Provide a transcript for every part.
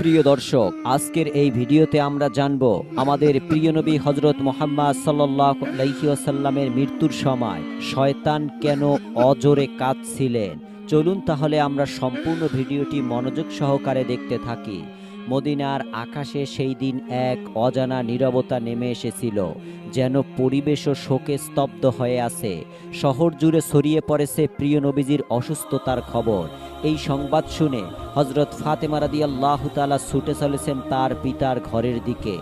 প্রিয় দর্শক, আজকের এই ভিডিওতে আমরা জানব আমাদের প্রিয় নবী হযরত মুহাম্মদ সাল্লাল্লাহু আলাইহি ওয়াসাল্লামের মৃত্যুর সময় শয়তান কেন অজোরে কাঁদছিলেন। চলুন তাহলে আমরা সম্পূর্ণ ভিডিওটি মনোযোগ সহকারে দেখতে থাকি। মদিনার আকাশে সেই দিন এক অজানা নীরবতা নেমে এসেছিল, যেন পরিবেশও শোকে স্তব্ধ হয়ে আছে। শহর জুড়ে ছড়িয়ে পড়েছে প্রিয় নবীজির অসুস্থতার খবর। এই সংবাদ শুনে হযরত ফাতেমা রাদিয়াল্লাহু তাআলা ছুটে চলেছেন তার পিতার ঘরের দিকে।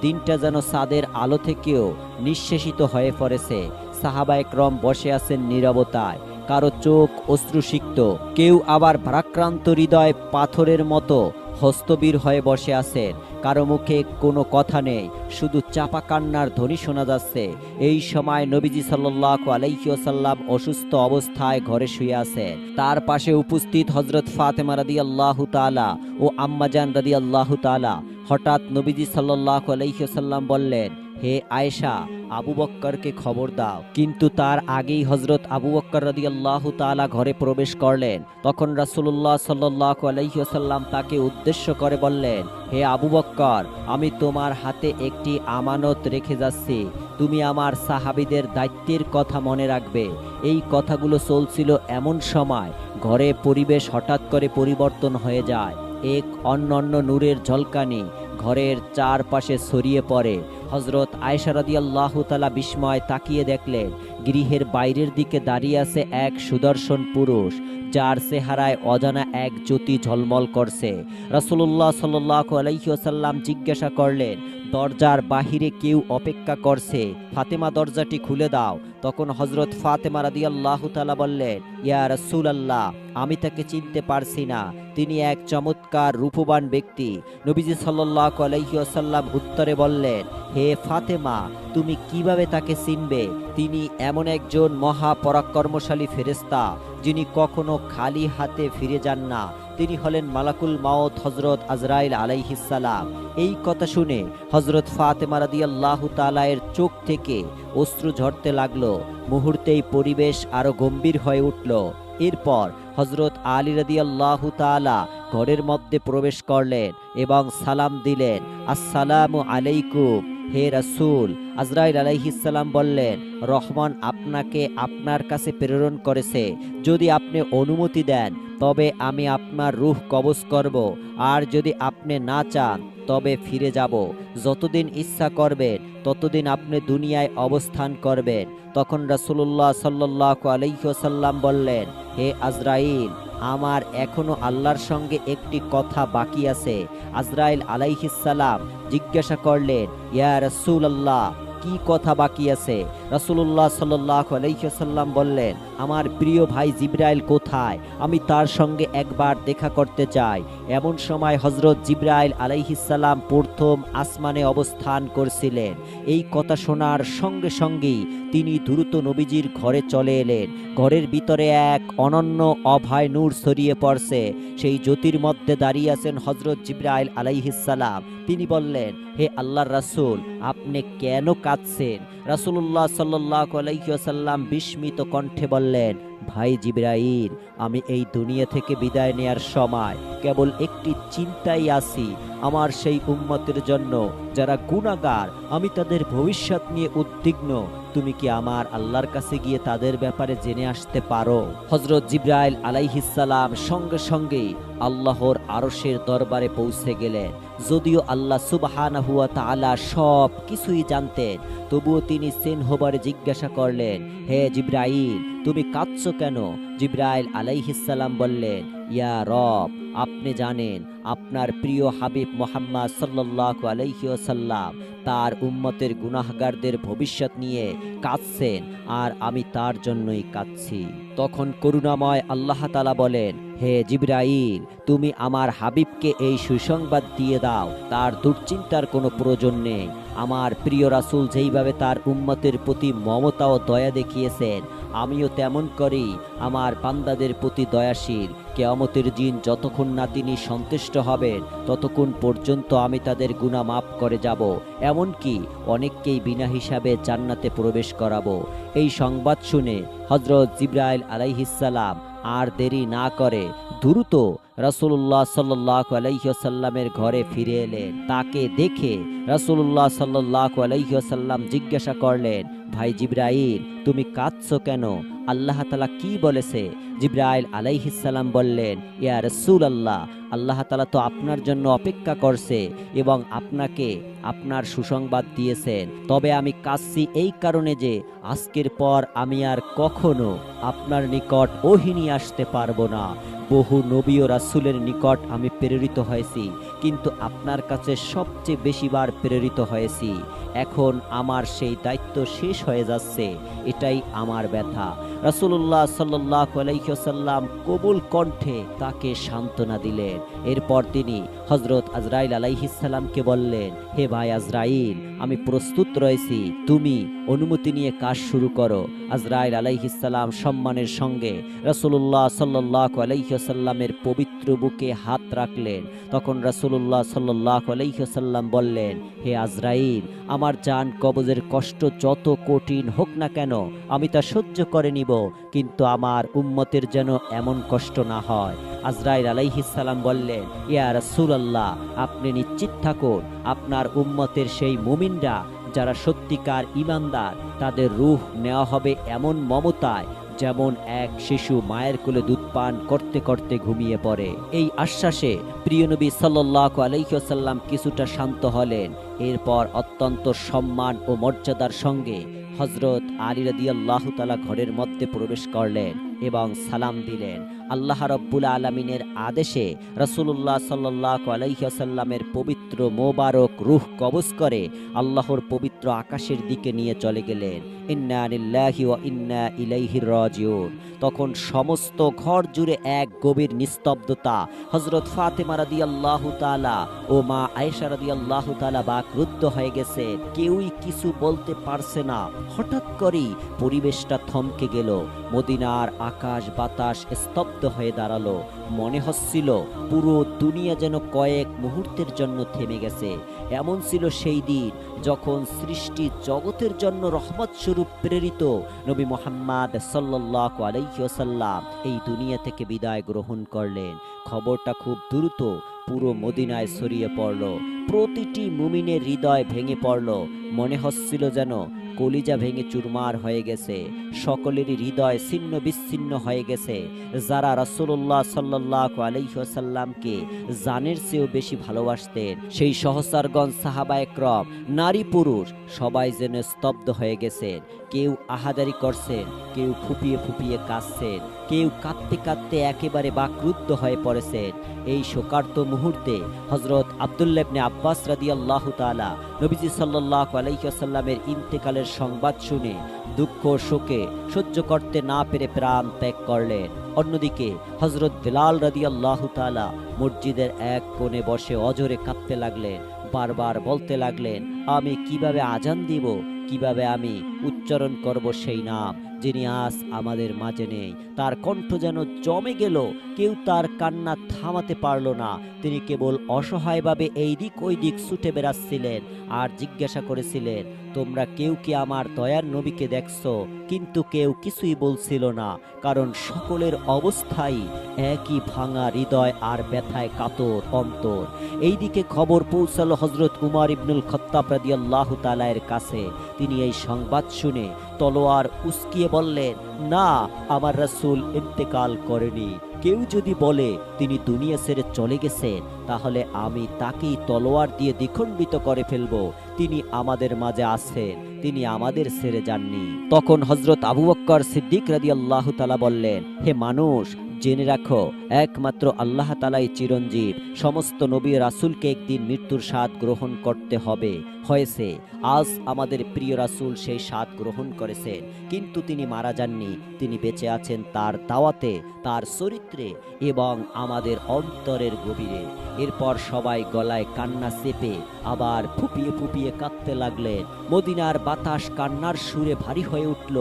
দিনটা যেন চাঁদের আলো থেকেও নিঃশেষিত হয়ে পড়েছে। সাহাবায়ে কেরাম বসে আছেন নীরবতায়, কারো চোখ অশ্রুসিক্ত, কেউ আবার ভারাক্রান্ত হৃদয় পাথরের মতো হস্তবীর হয়ে বসে আছেন। কারো মুখে কোনো কথা নেই, শুধু চাপা কান্নার ধ্বনি শোনা যাচ্ছে। এই সময় নবীজি সাল্লাল্লাহু আলাইহি ওয়াসাল্লাম অসুস্থ অবস্থায় ঘরে শুয়ে আছেন। তার পাশে উপস্থিত হযরত ফাতেমা রাদিয়াল্লাহু তাআলা ও আম্মাজান রাদিয়াল্লাহু তাআলা। হঠাৎ নবীজি সাল্লাল্লাহু আলাইহি ওয়াসাল্লাম বললেন, হে আয়েশা, আবু বক্করকে খবর দাও। কিন্তু তার আগেই হযরত আবু বক্কর রাদিয়াল্লাহু তাআলা ঘরে প্রবেশ করলেন। তখন রাসূলুল্লাহ সাল্লাল্লাহু আলাইহি ওয়াসাল্লাম তাকে উদ্দেশ্য করে বললেন, হে আবু বক্কর, আমি তোমার হাতে একটি আমানত রেখে যাচ্ছি। তুমি আমার সাহাবীদের দায়িত্বের কথা মনে রাখবে। এই কথাগুলো চলছিল এমন সময় ঘরে পরিবেশ হঠাৎ করে পরিবর্তন হয়ে যায়। এক অনন্য নূরের ঝলকানি ঘরের চারপাশে ছড়িয়ে পড়ে। হযরত আয়েশা রাদিয়াল্লাহু তাআলা বিস্ময় তাকিয়ে দেখলেন, গৃহের বাইরের দিকে দাঁড়িয়ে আছে এক সুদর্শন পুরুষ, যার চেহারায় অজানা এক জ্যোতি ঝলমল করছে। রাসূলুল্লাহ সাল্লাল্লাহু আলাইহি ওয়াসাল্লাম জিজ্ঞাসা করলেন, দরজার বাহিরে কেউ অপেক্ষা করছে, ফাতেমা দরজাটি খুলে দাও। তখন হযরত ফাতেমা রাদিয়াল্লাহু তাআলা বললেন, ইয়া রাসূলুল্লাহ, আমি তাকে চিনতে পারছি না, তিনি এক চমৎকার রূপবান ব্যক্তি। নবীজি সাল্লাল্লাহু আলাইহি ওয়াসাল্লাম উত্তরে বললেন, হে ফাতেমা, তুমি কিভাবে তাকে চিনবে? তিনি এমন একজন মহাপরাক্রমশালী ফেরেশতা, যিনি কখনো খালি হাতে ফিরে যান না। তিনি হলেন মালাকুল মাউত হযরত আজরাইল আলাইহিস সালাম। এই কথা শুনে হযরত ফাতেমা রাদিয়াল্লাহু তাআলা এর চোখ থেকে অশ্রু ঝরতে লাগলো। মুহূর্তেই পরিবেশ আরো গম্ভীর হয়ে উঠল। এরপর হযরত আলী রাদিয়াল্লাহু তাআলা ঘরের মধ্যে প্রবেশ করলেন এবং সালাম দিলেন, আসসালামু আলাইকুম হে রাসূল। আজরাইল আলাইহিস সালাম বললেন, রহমান আপনাকে আপনার কাছে প্রেরণ করেছে। যদি আপনি অনুমতি দেন তবে আমি আপনার রূহ কবজ করব, আর যদি আপনি না চান তবে ফিরে যাব। যতদিন ইচ্ছা করবেন ততদিন আপনি দুনিয়ায় অবস্থান করবেন। তখন রাসূলুল্লাহ সাল্লাল্লাহু আলাইহি ওয়াসাল্লাম বললেন, হে আজরাইল, আমার এখনো আল্লাহর সঙ্গে একটি কথা বাকি আছে। আজরাইল আলাইহিস সালাম জিজ্ঞাসা করলেন, ইয়া রাসূলুল্লাহ, কি কথা বাকি আছে? রাসূলুল্লাহ সাল্লাল্লাহু আলাইহি ওয়াসাল্লাম বললেন, আমার প্রিয় ভাই জিবরাইল কোথায়? আমি তার সঙ্গে একবার দেখা করতে চাই। এমন সময় হযরত জিবরাইল আলাইহিস সালাম প্রথম আসমানে অবস্থান করছিলেন। এই কথা শোনার সঙ্গে সঙ্গেই তিনি দ্রুত নবীজির ঘরে চলে এলেন। ঘরের ভিতরে এক অনন্য অভয় নূর ছড়িয়ে পড়ছে। সেই জ্যোতির মধ্যে দাঁড়িয়ে আছেন হযরত জিবরাইল আলাইহিস সালাম। তিনি বললেন, হে আল্লাহর রাসূল, আপনি কেন কাঁদছেন? রাসূলুল্লাহ সাল্লাল্লাহু আলাইহি ওয়াসাল্লাম বিস্মিত কণ্ঠে বললেন, ভাই জিবরাইল, আমি এই দুনিয়া থেকে বিদায় নেয়ার সময় কেবল একটি চিন্তাই আছি, আমার সেই উম্মতের জন্য যারা গুনাহগার, আমি তাদের ভবিষ্যৎ নিয়ে উদ্বিগ্ন। তুমি কি আমার আল্লাহর কাছে গিয়ে তাদের ব্যাপারে জেনে আসতে পারো? হযরত জিবরাইল আলাইহিস সালাম সঙ্গে সঙ্গেই আল্লাহর আরশের দরবারে পৌঁছে গেলেন। যদিও আল্লাহ সুবহানাহু ওয়া তাআলা সব কিছুই জানতেন, তবুও তিনি সেনহোবারে জিজ্ঞাসা করলেন, হে জিবরাইল, তুমি কাঁদছো কেন? জিবরাইল আলাইহিস সালাম বললেন, ইয়া রব, আপনি জানেন আপনার প্রিয় হাবিব মুহাম্মদ সাল্লাল্লাহু আলাইহি ওয়াসাল্লাম তার উম্মতের গুনাহগারদের ভবিষ্যৎ নিয়ে কাঁদছেন, আর আমি তার জন্যই কাঁদছি। তখন করুণাময় আল্লাহ তাআলা বলেন, হে জিবরাইল, তুমি আমার হাবিবকে এই সুসংবাদ দিয়ে দাও, তার দুশ্চিন্তার কোনো প্রয়োজন নেই। আমার প্রিয় রাসূল যেইভাবে তার উম্মতের প্রতি মমতা ও দয়া দেখিয়েছেন, আমিও তেমন করি আমার বান্দাদের প্রতি দয়াশীল। কিয়ামতের দিন যতক্ষণ না তিনি সন্তুষ্ট হবেন ততক্ষণ পর্যন্ত আমি তাদের গুনাহ মাফ করে যাব, এমনকি অনেককেই বিনা হিসাবে জান্নাতে প্রবেশ করাবো। এই সংবাদ শুনে হযরত জিবরাইল আলাইহিস সালাম আর দেরি না করে দ্রুত রাসূলুল্লাহ সাল্লাল্লাহু আলাইহি ওয়াসাল্লামের ঘরে ফিরে এলেন। তাকে দেখে রাসূলুল্লাহ সাল্লাল্লাহু আলাইহি ওয়াসাল্লাম জিজ্ঞাসা করলেন, ভাই জিবরাইল, তুমি কাঁদছো কেন? আল্লাহ তাআলা কি বলেছে? জিবরাইল আলাইহিস সালাম বললেন, ইয়া রাসূলুল্লাহ, আল্লাহ তাআলা তো আপনার জন্য অপেক্ষা করছে এবং আপনাকে আপনার সুসংবাদ দিয়েছেন। তবে আমি কাঁদছি এই কারণে যে আজকের পর আমি আর কখনো আপনার নিকট ওহী নিয়ে আসতে পারবো না। বহু নবী ও রাসূলের নিকট আমি প্রেরিত হয়েছি, কিন্তু আপনার কাছে সবচেয়ে বেশিবার প্রেরিত হয়েছি। এখন আমার সেই দায়িত্ব শেষ হয়ে যাচ্ছে, এটাই আমার ব্যথা। রাসূলুল্লাহ সাল্লাল্লাহু আলাইহি ওয়াসাল্লাম কবুল কণ্ঠে তাকে সান্ত্বনা দিলেন। এরপর তিনি হযরত আজরাইল আলাইহিস সালামকে বললেন, হে ভাই আজরাইল, আমি প্রস্তুত রয়েছি, তুমি অনুমতি নিয়ে কাজ শুরু করো। আজরাইল আলাইহিস সালাম সম্মানের সঙ্গে রাসূলুল্লাহ সাল্লাল্লাহু আলাইহি ওয়াসাল্লামের পবিত্র বুকে হাত রাখলেন। তখন রাসূলুল্লাহ সাল্লাল্লাহু আলাইহি ওয়াসাল্লাম বললেন, হে আজরাইল, আমার জান কবজের কষ্ট যত কঠিন হোক না কেন আমি তা সহ্য করে নিব, কিন্তু আমার উম্মতের যেন এমন কষ্ট না হয়। আজরাইল আলাইহিস সালাম বললেন, ইয়া রাসূলুল্লাহ, আপনি নিশ্চিত থাকুন, আপনার উম্মতের সেই মুমিনরা যারা সত্যিকার ঈমানদার, তাদের রূহ নেওয়া হবে এমন মমতায় যেমন এক শিশু মায়ের কোলে দুধ পান করতে করতে ঘুমিয়ে পড়ে। এই আশ্বাসে প্রিয় নবী সাল্লাল্লাহু আলাইহি ওয়াসাল্লাম কিছুটা শান্ত হলেন। এরপর অত্যন্ত সম্মান ও মর্যাদার সঙ্গে হযরত আলী রাদিয়াল্লাহু তাআলা ঘরের মধ্যে প্রবেশ করলেন এবং সালাম দিলেন। আল্লাহ রাব্বুল আলামিনের আদেশে রাসূলুল্লাহ সাল্লাল্লাহু আলাইহি ওয়াসাল্লামের পবিত্র মোবারক রূহ কবজ করে আল্লাহর পবিত্র আকাশের দিকে নিয়ে চলে গেলেন। ইন্না লিল্লাহি ওয়া ইন্না ইলাইহি রাজিউন। তখন সমস্ত ঘর জুড়ে এক গভীর নিস্তব্ধতা। হযরত ফাতেমা রাদিয়াল্লাহু তাআলা ও মা আয়েশা রাদিয়াল্লাহু তাআলা বাকরুদ্ধ হয়ে গেছে, কেউই কিছু বলতে পারছে না। হঠাৎ করেই পরিবেশটা থমকে গেল। মদিনার আকাশ বাতাস স্তব্ধ হয়ে দাঁড়ালো। মনে হচ্ছিল পুরো দুনিয়া যেন কয়েক মুহূর্তের জন্য থেমে গেছে। এমন ছিল সেই দিন যখন সৃষ্টি জগতের জন্য রহমত স্বরূপ প্রেরিত নবী মুহাম্মদ সাল্লাল্লাহু আলাইহি ওয়াসাল্লাম এই দুনিয়া থেকে বিদায় গ্রহণ করলেন। খবরটা খুব দ্রুত পুরো মদিনায় ছড়িয়ে পড়ল। প্রতিটি মুমিনের হৃদয় ভেঙে পড়ল। মনে হচ্ছিল যেন কলিজা ভেঙে চুরমার হয়ে গেছে। সকলেরই হৃদয় ছিন্ন বিচ্ছিন্ন হয়ে গেছে। যারা রাসূলুল্লাহ সাল্লাল্লাহু আলাইহি ওয়াসাল্লামকে জানের চেয়েও বেশি ভালোবাসতেন, সেই সহচরগণ সাহাবায়ে কেরাম, নারী পুরুষ সবাই যেন স্তব্ধ হয়ে গেছেন। কেউ আহাজারি করছেন, কেউ ফুপিয়ে ফুপিয়ে কাঁদছেন, কেউ কাঁদতে কাঁদতে একেবারে বাকরুদ্ধ হয়ে পড়েছেন। এই শোকার্ত মুহূর্তে হযরত আব্দুল্লাহ ইবনে আব্বাস রাদিয়াল্লাহু তাআলা নবীজি সাল্লাল্লাহু আলাইহি ওয়াসাল্লামের ইন্তেকালের সংবাদ শুনে দুঃখ শোকে সহ্য করতে না পেরে প্রাণ ত্যাগ করলেন। অন্যদিকে হযরত বিলাল রাদিয়াল্লাহু তাআলা মসজিদের এক কোণে বসে অজরে কাঁদতে লাগলেন। বারবার বলতে লাগলেন, আমি কিভাবে আজান দিব, কিভাবে আমি উচ্চারণ করব সেই নাম যিনি আজ আমাদের মাঝে নেই। তার কণ্ঠ যেন জমে গেল। কেউ তার কান্না থামাতে পারল না। তিনি কেবল অসহায়ভাবে এই দিক ওই দিক ছুটে বেড়াচ্ছিলেন আর জিজ্ঞাসা করেছিলেন, তোমরা কেউ কি আমার দয়ার নবীকে দেখছো? কিন্তু কেউ কিছুই বলছিল না, কারণ সকলের অবস্থাই একই, ভাঙা হৃদয় আর ব্যথায় কাতর অন্তর। এইদিকে খবর পৌঁছালো হযরত উমর ইবনুল খাত্তাব রাদিয়াল্লাহু তাআলা এর কাছে। তিনি এই সংবাদ শুনে তলোয়ার উস্কিয়ে বললেন, না, আমার রাসূল ইন্তেকাল করেনি। কেউ যদি বলে তিনি দুনিয়া ছেড়ে চলে গেছেন, তাহলে আমি তাকেই তলোয়ার দিয়ে দ্বিখণ্ডিত করে ফেলব। তিনি আমাদের মাঝে আছেন, তিনি আমাদের ছেড়ে যাননি। তখন হযরত আবু বকর সিদ্দিক রাদিয়াল্লাহু তাআলা বললেন, হে মানুষ, জেনে রাখো, একমাত্র আল্লাহ তাআলাই চিরঞ্জীব। সমস্ত নবী রাসূলকে একদিন মৃত্যুর স্বাদ গ্রহণ করতে হবে, হয়েছে। আজ আমাদের প্রিয় রাসূল সেই স্বাদ গ্রহণ করেছেন, কিন্তু তিনি মারা যাননি। তিনি বেঁচে আছেন তার দাওয়াতে, তার চরিত্রে এবং আমাদের অন্তরের গভীরে। এরপর সবাই গলায় কান্না চেপে আবার ফুপিয়ে ফুপিয়ে কাঁদতে লাগলেন। মদিনার বাতাস কান্নার সুরে ভারী হয়ে উঠল।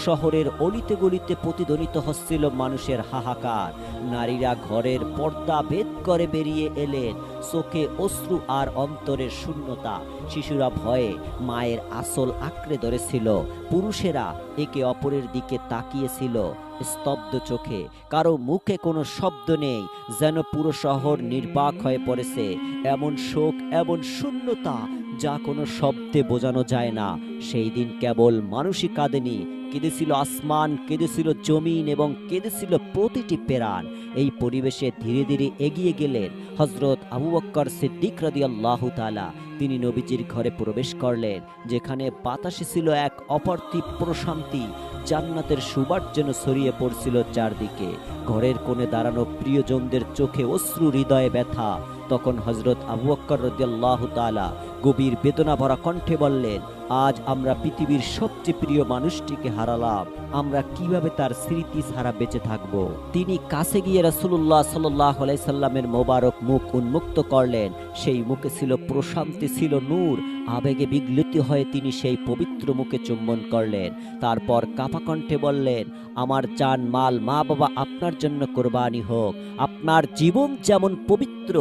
শহরের অলিতে গলিতে প্রতিধ্বনিত হচ্ছিল মানুষের হাহাকার হাহাকার। নারীরা ঘরের পর্দা ভেদ করে বেরিয়ে এলেন, চোখে অশ্রু আর অন্তরের শূন্যতা। শিশুরা ভয়ে মায়ের আঁচল আঁকড়ে ধরেছিল। পুরুষেরা একে অপরের দিকে তাকিয়েছিল স্তব্ধ চোখে। কারো মুখে কোনো শব্দ নেই, যেন পুরো শহর নির্বাক হয়ে পড়েছে। এমন শোক, এমন শূন্যতা যা কোনো শব্দে বোঝানো যায় না। সেই দিন কেবল মানুষই কাঁদেনি, কেঁদেছিল আসমান, কেঁদেছিল জমিন এবং কেঁদেছিল প্রতিটি প্রাণ। এই পরিবেশে ধীরে ধীরে এগিয়ে গেলেন হযরত আবু বকর সিদ্দিক রাদিয়াল্লাহু তাআলা। তিনি নবীজির ঘরে প্রবেশ করলেন, যেখানে বাতাসে ছিল এক অপার্থিব প্রশান্তি। জান্নাতের সুবাস যেন ছড়িয়ে পড়ছিল চারদিকে। ঘরের কোণে দাঁড়ানো প্রিয়জনদের চোখে অশ্রু, হৃদয়ে ব্যথা। তখন হযরত আবু বকর রাদিয়াল্লাহু তাআলা গভীর বেদনা ভরা কণ্ঠে বললেন, আজ আমরা পৃথিবীর সবচেয়ে প্রিয় মানুষটিকে হারালাম। আমরা কিভাবে তার স্মৃতি ছাড়া বেঁচে থাকব? তিনি কাছে গিয়ে রাসূলুল্লাহ সাল্লাল্লাহু আলাইহি সাল্লামের মোবারক মুখ উন্মুক্ত করলেন। সেই মুখে ছিল প্রশান্তি, ছিল নূর। আবেগে বিগলিত হয়ে তিনি সেই পবিত্র মুখে চুম্বন করলেন। তারপর কাঁপা কণ্ঠে বললেন, আমার জান মাল, মা বাবা আপনার জন্য কোরবানি হোক। আপনার জীবন যেমন পবিত্র,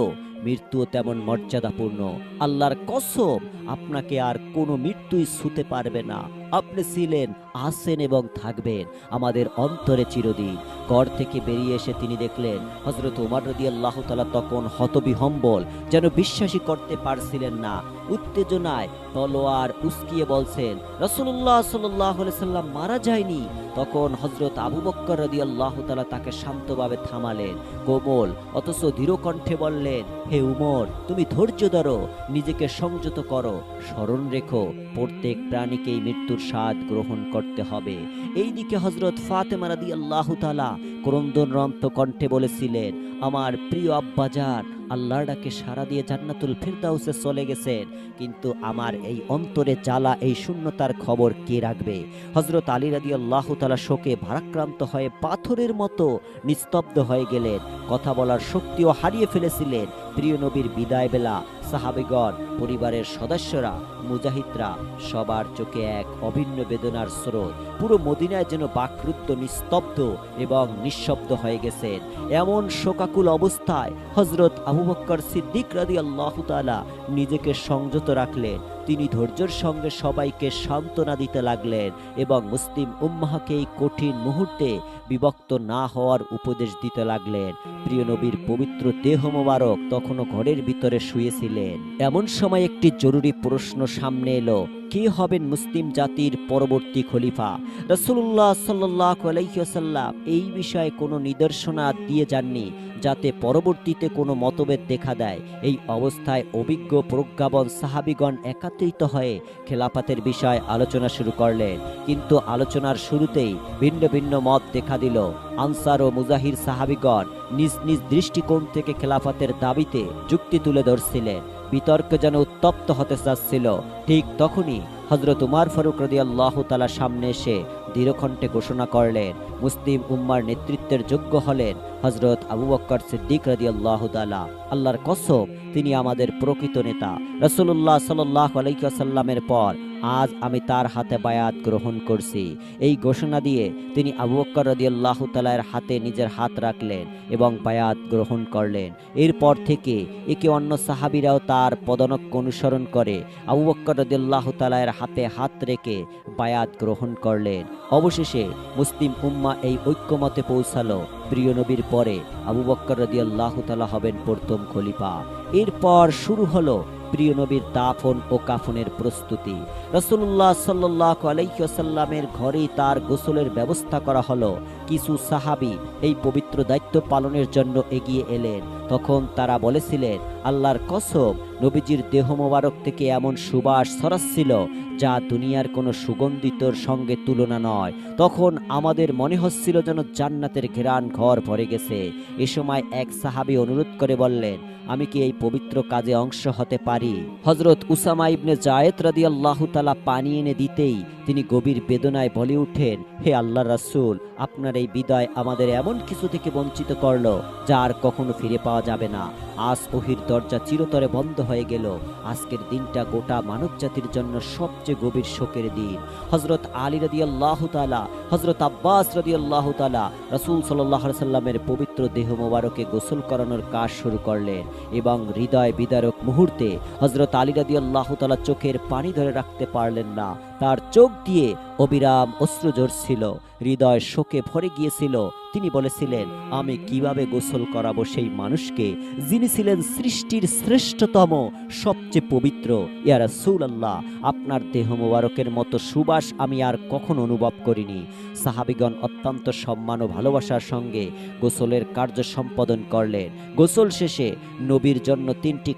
মৃত্যুও তেমন মর্যাদাপূর্ণ। আল্লাহর কসম, আপনাকে আর কোনো মৃত্যুই ছুঁতে পারবে না। আপনি ছিলেন, আছেন এবং থাকবেন আমাদের অন্তরে চিরদিন। ঘর থেকে বেরিয়ে এসে তিনি দেখলেন হযরত ওমর রাদিয়াল্লাহু তাআলা তখন হতবিহ্বল, যেন বিশ্বাসই করতে পারছিলেন না। উত্তেজনায় তলোয়ার উস্কিয়ে বলছেন, রাসূলুল্লাহ সাল্লাল্লাহু আলাইহি সাল্লাম মারা যায়নি। তখন হযরত আবু বকর রাদিয়াল্লাহু তাআলা তাকে শান্তভাবে থামালেন। কোমল অথচ দৃঢ় কণ্ঠে বললেন, হে উমর, তুমি ধৈর্য ধরো, নিজেকে সংযত করো। স্মরণ রেখো, প্রত্যেক প্রাণীকেই মৃত্যুর স্বাদ গ্রহণ করতে হবে। এইদিকে হযরত ফাতেমা রাদিয়াল্লাহু তাআলা ক্রন্দনরত কণ্ঠে বলেছিলেন, আমার প্রিয় আব্বাজান আল্লাহর ডাকে সাড়া দিয়ে জান্নাতুল ফিরদাউসে চলে গেছেন, কিন্তু আমার এই অন্তরে জ্বালা, এই শূন্যতার খবর কে রাখবে? হযরত আলী রাদিয়াল্লাহু তাআলা শোকে ভারাক্রান্ত হয়ে পাথরের মতো নিস্তব্ধ হয়ে গেলেন। কথা বলার শক্তিও হারিয়ে ফেলেছিলেন। প্রিয় নবীর বিদায় বেলা সাহাবীগণ, পরিবারের সদস্যরা, মুজাহিদরা সবার চোখে এক অভিন্ন বেদনার স্রোত। পুরো মদিনায় যেন বাকরুদ্ধ, নিস্তব্ধ এবং নিঃশব্দ হয়ে গেছেন। এমন শোকাকুল অবস্থায় হযরত আবু বকর সিদ্দিক রাদিয়াল্লাহু তাআলা নিজেকে সংযত রাখলেন। তিনি ধৈর্যের সঙ্গে সবাইকে সান্ত্বনা দিতে লাগলেন এবং মুসলিম উম্মাহকে এই কঠিন মুহূর্তে বিভক্ত না হওয়ার উপদেশ দিতে লাগলেন। প্রিয় নবীর পবিত্র দেহ মোবারক তখনও ঘরের ভিতরে শুয়েছিলেন। এমন সময় একটি জরুরি প্রশ্ন সামনে এলো, কে হবেন মুসলিম জাতির পরবর্তী খলিফা? রাসূলুল্লাহ সাল্লাল্লাহু আলাইহি ওয়াসাল্লাম এই বিষয়ে কোনো নির্দেশনা দিয়ে যাননি, যাতে পরবর্তীতে কোনো মতভেদ দেখা দেয়। এই অবস্থায় অভিজ্ঞ প্রজ্ঞাবন সাহাবীগণ একত্রিত হয়ে খেলাফতের বিষয়ে আলোচনা শুরু করলেন। কিন্তু আলোচনার শুরুতেই ভিন্ন ভিন্ন মত দেখা দিল। আনসার ও মুজাহির সাহাবীগণ নিজ নিজ দৃষ্টিকোণ থেকে খেলাফতের দাবিতে যুক্তি তুলে ধরছিলেন। বিতর্ক যেন উত্তপ্ত হতে চাচ্ছিল। ঠিক তখনই হযরত উমর ফারুক রাদিয়াল্লাহু তাআলা সামনে এসে দৃঢ়কণ্ঠে ঘোষণা করলেন, মুসলিম উম্মার নেতৃত্বের যোগ্য হলেন হযরত আবু বকর সিদ্দিক রাদিয়াল্লাহু তাআলা। আল্লাহর কসম, তিনি আমাদের প্রকৃত নেতা। রাসূলুল্লাহ সাল্লাল্লাহু আলাইহি ওয়াসাল্লামের পর আজ আমি তার হাতে বায়াত গ্রহণ করছি। এই ঘোষণা দিয়ে তিনি আবু বকর রাদিয়াল্লাহু তাআলার হাতে নিজের হাত রাখলেন এবং বায়াত গ্রহণ করলেন। এরপর থেকে একে অন্য সাহাবীরাও তার পদাঙ্ক অনুসরণ করে আবু বকর রাদিয়াল্লাহু তাআলার হাতে হাত রেখে বায়াত গ্রহণ করলেন। অবশেষে মুসলিম উম্মাহ এই ঐক্যমতে পৌঁছালো, প্রিয় নবীর পরে আবু বকর রাদিয়াল্লাহু তাআলা হবেন প্রথম খলিফা। এরপর শুরু হলো প্রিয় নবীর দাফন ও কাফনের প্রস্তুতি। রাসূলুল্লাহ সাল্লাল্লাহু আলাইহি ওয়াসাল্লামের ঘরেই তার গোসলের ব্যবস্থা করা হলো। কিছু সাহাবী এই পবিত্র দায়িত্ব পালনের জন্য এগিয়ে এলেন। তখন তারা বলেছিলেন, আল্লাহর কসম, নবীজির দেহ মোবারক থেকে এমন সুবাস ছড়াচ্ছিল যা দুনিয়ার কোনো সুগন্ধিতর সঙ্গে তুলনা নয়। তখন আমাদের মনে হচ্ছিল যেন জান্নাতের ঘেরান ঘর ভরে গেছে। এ সময় এক সাহাবী অনুরোধ করে বললেন, আমি কি এই পবিত্র কাজে অংশ হতে পারি? হযরত উসামা ইবনে যায়েদ রাদিয়াল্লাহু তাআলা পানি এনে দিতেই তিনি গভীর বেদনায় বলে উঠেন, হে আল্লাহর রাসূল, আপনার এই বিদায় আমাদের এমন কিছু থেকে বঞ্চিত করলো যা আর কখনো ফিরে পাওয়া যাবে না। আজ ওহির দরজা চিরতরে বন্ধ হয়ে গেল। আজকের দিনটা গোটা মানব জাতির জন্য সবচেয়ে গভীর শোকের দিন। হযরত আলী রাদিয়াল্লাহু তাআলা, হযরত আব্বাস রাদিয়াল্লাহু তাআলা রাসূল সাল্লাল্লাহু আলাইহি সাল্লামের পবিত্র দেহ মোবারকে গোসল করানোর কাজ শুরু করলেন এবং হৃদয় বিদারক মুহূর্তে হযরত আলী রাদিয়াল্লাহু তাআলা চোখের পানি ধরে রাখতে পারলেন না। তার চোখ দিয়ে অবিরাম অশ্রু ঝরছিল, হৃদয় শোকে ভরে গিয়েছিল। তিনি বলেছিলেন, আমি কিভাবে গোসল করাবো সেই মানুষকে যিনি ছিলেন সৃষ্টির শ্রেষ্ঠতম, সবচেয়ে পবিত্র। ইয়া রাসূলুল্লাহ, আপনার দেহ মোবারকের মতো সুবাস আমি আর কখনো অনুভব করিনি। সাহাবীগণ অত্যন্ত সম্মান ও ভালোবাসার সঙ্গে গোসলের কার্য সম্পাদন করলেন। গোসল শেষে নবীর জন্য 3টি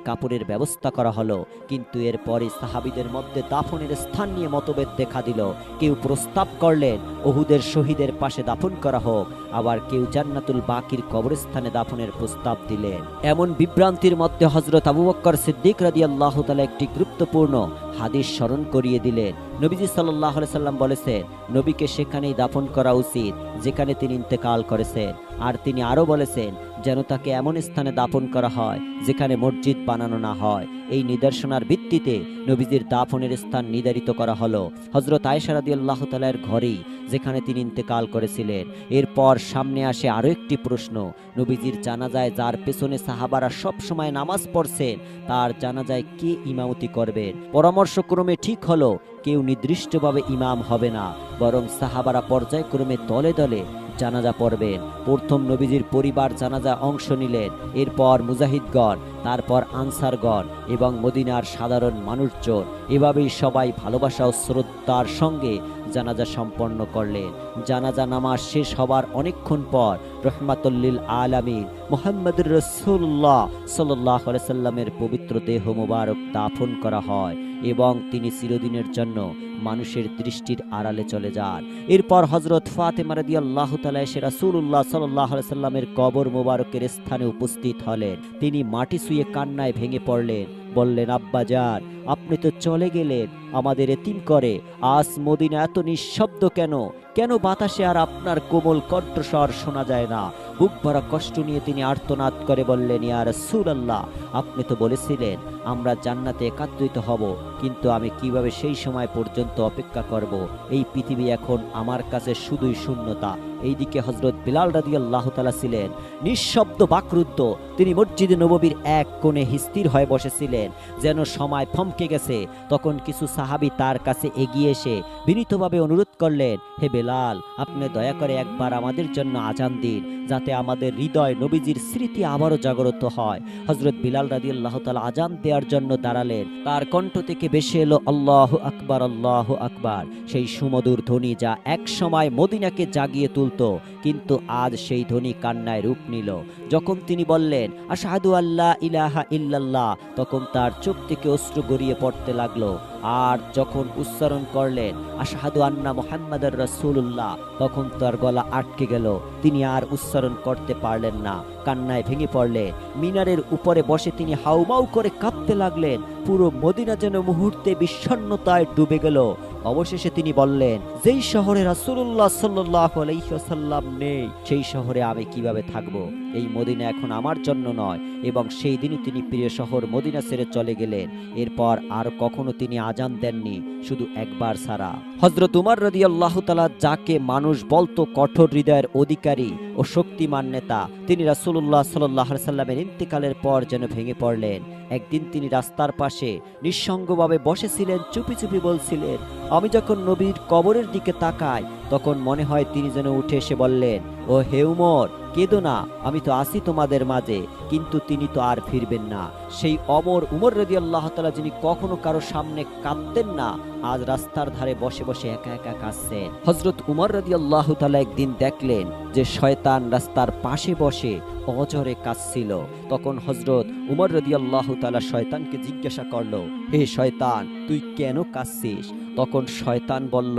কাপড়ের ব্যবস্থা করা হলো, কিন্তু এরপরে সাহাবীদের মধ্যে দাফনের স্থান নিয়ে মতভেদ দেখা দিল। কেউ প্রস্তাব করলেন উহুদের শহীদের পাশে দাফন করা হোক, আবার কেউ জান্নাতুল বাকির কবরস্থানে দাফনের প্রস্তাব দিলেন। এমন বিভ্রান্তির মধ্যে হযরত আবু বকর সিদ্দিক রাদিয়াল্লাহু তাআলা একটি গুরুত্বপূর্ণ হাদিস স্মরণ করিয়ে দিলেন। নবীজি সাল্লাল্লাহু আলাইহি সাল্লাম বলেছেন, নবীকে সেখানেই দাফন করা উচিত যেখানে তিনি ইন্তেকাল করেছেন। আর তিনি আরও বলেছেন যেন তাকে এমন স্থানে দাফন করা হয় যেখানে মসজিদ বানানো না হয়। এই নিদর্শনার ভিত্তিতে নবীজির দাফনের স্থান নির্ধারিত করা হলো হযরত আয়েশা রাদিয়াল্লাহু তাআলার ঘরেই, যেখানে তিনি ইন্তেকাল করেছিলেন। এরপর সামনে আসে আরও একটি প্রশ্ন, নবীজির জানাজায় যার পেছনে সাহাবারা সব সময় নামাজ পড়ছেন তার জানাজায় কে ইমামতি করবেন? পরামর্শক্রমে ঠিক হলো কেউ নির্দিষ্টভাবে ইমাম হবে না, বরং সাহাবারা পর্যায়ক্রমে দলে দলে জানাজা পড়বেন। প্রথম নবীজির পরিবার জানাজা অংশ নিলেন, এরপর মুজাহিদগণ, তারপর আনসারগণ এবং মদিনার সাধারণ মানুষজন। এভাবেই সবাই ভালোবাসা ও শ্রদ্ধার সঙ্গে জানাজা সম্পন্ন করলেন। জানাজা নামাজ শেষ হবার অনেকক্ষণ পর রহমাতুল লিল আলামিন মুহাম্মদুর রাসূলুল্লাহ সাল্লাল্লাহু আলাইহি সাল্লামের পবিত্র দেহ মোবারক দাফন করা হয় এবং তিনি চিরদিনের জন্য মানুষের দৃষ্টির আড়ালে চলে যান। এরপর হযরত ফাতেমা রাদিয়াল্লাহু তাআলা এসে রাসূলুল্লাহ সাল্লাল্লাহু আলাইহি সাল্লামের কবর মোবারকের স্থানে উপস্থিত হলেন। তিনি মাটি ছুঁয়ে কান্নায় ভেঙে পড়লেন, বললেন, আব্বাজান, আপনি তো চলে গেলেন আমাদের এতিম করে। আজ মদিনা এত নিঃশব্দ কেন? কেন বাতাসে আর আপনার কোমল কণ্ঠস্বর শোনা যায় না? বুক ভরা কষ্ট নিয়ে তিনি আর্তনাদ করে বললেন, ইয়া রাসূলুল্লাহ, আপনি তো বলেছিলেন আমরা জান্নাতে একত্রিত হব, কিন্তু আমি কিভাবে সেই সময় পর্যন্ত অপেক্ষা করব? এই পৃথিবী এখন আমার কাছে শুধুই শূন্যতা। এইদিকে হযরত বিলাল রাদিয়াল্লাহু তাআলা ছিলেন নিঃশব্দ বাকরুদ্ধ। তিনি মসজিদে নববীর এক কোণে স্থির হয়ে বসেছিলেন, যেন সময় থমকে গেছে। তখন কিছু সাহাবী তার কাছে এগিয়ে এসে বিনীতভাবে অনুরোধ করলেন, হে বেলাল, আপনি দয়া করে একবার আমাদের জন্য আজান দিন, যাতে আমাদের হৃদয় নবীজির স্মৃতি আবারও জাগ্রত হয়। হযরত বিলাল রাদিয়াল্লাহু তাআলা আজান দেওয়ার জন্য দাঁড়ালেন। তার কণ্ঠ থেকে ভেসে এলো আল্লাহু আকবার, আল্লাহু আকবার, সেই সুমধুর ধ্বনি যা এক সময় মদিনাকে জাগিয়ে তুলতো, কিন্তু আজ সেই ধ্বনি কান্নায় রূপ নিল। যখন তিনি বললেন, আশহাদু আল্লা ইলাহা ইল্লাল্লাহ, তখন তার চোখ থেকে অশ্রু গড়িয়ে পড়তে লাগলো। আর যখন উচ্চারণ করলেন, আশহাদু আন্না মুহাম্মাদুর রাসূলুল্লাহ, তখন তার গলা আটকে গেল। তিনি আর উচ্চারণ করতে পারলেন না, কান্নায় ভেঙে পড়লেন। মিনারের উপরে বসে তিনি হাউমাউ করে কাঁদতে লাগলেন। পুরো মদিনা যেন মুহূর্তে বিষণ্ণতায় ডুবে গেল। অবশেষে তিনি বললেন, যেই শহরে রাসূলুল্লাহ সাল্লাল্লাহু আলাইহি ওয়াসাল্লাম নেই, সেই শহরে আমি কিভাবে থাকব? এই মদিনা এখন আমার জন্য নয়। এবং সেই দিনই তিনি প্রিয় শহর মদিনা ছেড়ে চলে গেলেন। এরপর আর কখনো তিনি আজান দেননি, শুধু একবার ছাড়া। হযরত উমর রাদিয়াল্লাহু তাআলা, যাকে মানুষ বলতো কঠোর হৃদয়ের অধিকারী ও শক্তিমান নেতা, তিনি রাসূলুল্লাহ সাল্লাল্লাহু আলাইহি সাল্লামের ইন্তেকালের পর যেন ভেঙে পড়লেন। একদিন তিনি রাস্তার পাশে নিঃসঙ্গভাবে বসেছিলেন, চুপি চুপি বলছিলেন, আমি যখন নবীর কবরের দিকে তাকাই তখন মনে হয় তিনি যেন উঠে এসে বললেন, ও হে উমর, কেঁদো না, আমি তো আছি তোমাদের মাঝে। কিন্তু তিনি তো আর ফিরবেন না। সেই অমর উমর রাদিয়াল্লাহু তাআলা, যিনি কখনো কারো সামনে কাঁদতেন না, আজ রাস্তার ধারে বসে বসে একা একা কাঁদছেন। হযরত উমর রাদিয়াল্লাহু তাআলা একদিন দেখলেন যে শয়তান রাস্তার পাশে বসে অজরে কাঁদছিল। তখন হযরত উমর রাদিয়াল্লাহু তাআলা শয়তানকে জিজ্ঞাসা করলো, হে শয়তান, তুই কেন কাঁদছিস? তখন শয়তান বলল,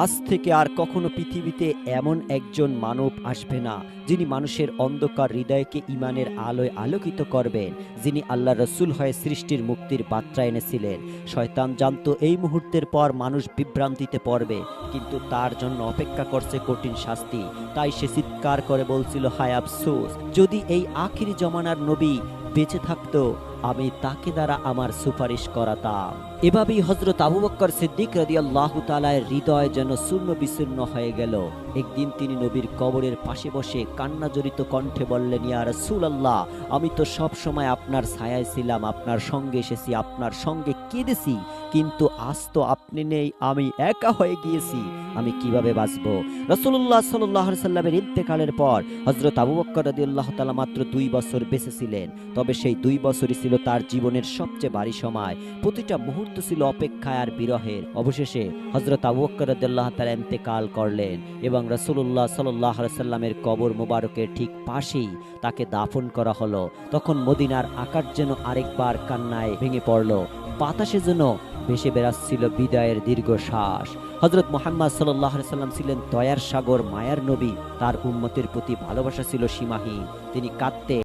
আজ থেকে আর কখনো পৃথিবীতে এমন একজন মানব আসবে না যিনি মানুষের অন্ধকার হৃদয়কে ঈমানের আলোয় আলোকিত করবেন, যিনি আল্লাহ রাসূল হয়ে সৃষ্টির মুক্তির বার্তা এনেছিলেন। শয়তান জানতো এই মুহূর্তের পর মানুষ বিভ্রান্তিতে পড়বে, কিন্তু তার জন্য অপেক্ষা করছে কঠিন শাস্তি। তাই সে চিৎকার করে বলছিল, হায় আফসোস, যদি এই আখিরি জমানার নবী বেঁচে থাকতো আমি তাকে দ্বারা আমার সুপারিশ করাতাম। এভাবেই হযরত আবু বকর সিদ্দিক রাদিয়াল্লাহু তাআলার হৃদয় যেন চূর্ণ বিচূর্ণ হয়ে গেল। একদিন তিনি নবীর কবরের পাশে বসে কান্নাজড়িত কণ্ঠে বললেন, ইয়া রাসূলুল্লাহ, আমি তো সব সময় আপনার ছায়ায় ছিলাম, আপনার সঙ্গে এসেছি, আপনার সঙ্গে কেঁদেছি, কিন্তু আজ তো আপনি নেই, আমি একা হয়ে গিয়েছি, আমি কিভাবে বাঁচব? রাসূলুল্লাহ সাল্লাল্লাহু আলাইহি সাল্লামের ইন্তেকালের পর হযরত আবু বকর রাদিয়াল্লাহু তাআলা মাত্র 2 বছর বেঁচে ছিলেন। তবে সেই 2 বছরই ছিল তার জীবনের সবচেয়ে ভারী সময়। প্রতিটা মুহূর্ত ছিল অপেক্ষায় আর বিরহের। অবশেষে হযরত আবু বকর রাদিয়াল্লাহু তাআলা ইন্তেকাল করলেন এবং রাসূলুল্লাহ সাল্লাল্লাহু আলাইহি সাল্লামের কবর মোবারকের ঠিক পাশেই তাকে দাফন করা হলো। তখন মদিনার আকাশ যেন আরেকবার কান্নায় ভেঙে পড়ল। বাতাসে যেন ভেসে বেড়াচ্ছিল বিদায়ের দীর্ঘশ্বাস। হযরত মুহাম্মদ সাল্লাল্লাহু আলাইহি সাল্লাম ছিলেন দয়ার সাগর, মায়ার নবী। তার উম্মতের প্রতি ভালোবাসা ছিল সীমাহীন। তিনি কাঁদতেন